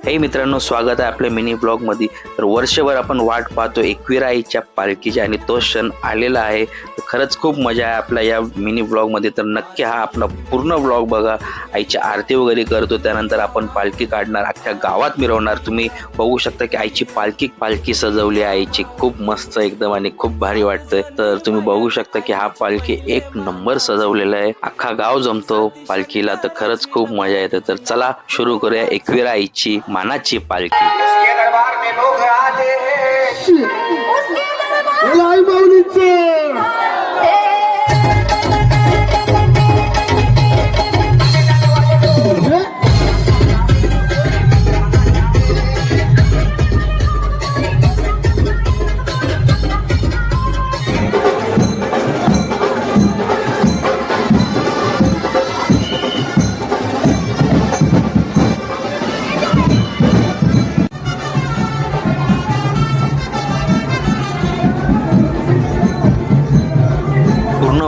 हे मित्रांनो, स्वागत आहे आपल्या मिनी ब्लॉग मध्ये। तर वर्षभर आपण वाट पाहतो एकविरा आईच्या पालखीची आणि तो क्षण आलेला आहे। तर खरंच खूप मजा आहे आपल्या या मिनी ब्लॉग मध्ये। तर नक्की हा आपला पूर्ण ब्लॉग बघा। आईची आरती वगैरे करतो, त्यानंतर आपण पालखी काढणार, अख्ख्या गावात मिरवणार। तुम्ही बघू शकता की आईची पालखी सजवली आहे आईची, खूप मस्त एकदम आणि खूप भारी वाटतंय। तर तुम्ही बघू शकता की हा पालखी एक नंबर सजवलेला आहे, अख्खा गाव जमतो पालखीला। तर खरंच खूप मजा येते। तर चला सुरू करूया एकविरा आईची मानाची पालखी। उसके दरबार में लोग आते हैं, उसके दरबार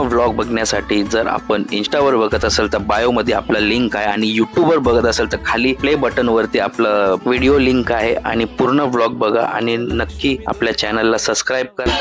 व्लॉग बघण्यासाठी जर आपण इंस्टावर बघत असेल तर बायो मध्ये आपला लिंक आहे, आणि यूट्यूबवर बघत असेल तर खाली प्ले बटन वरती आपलं व्हिडिओ लिंक आहे। आणि पूर्ण व्लॉग बघा आणि नक्की आपल्या चॅनलला सबस्क्राईब करा।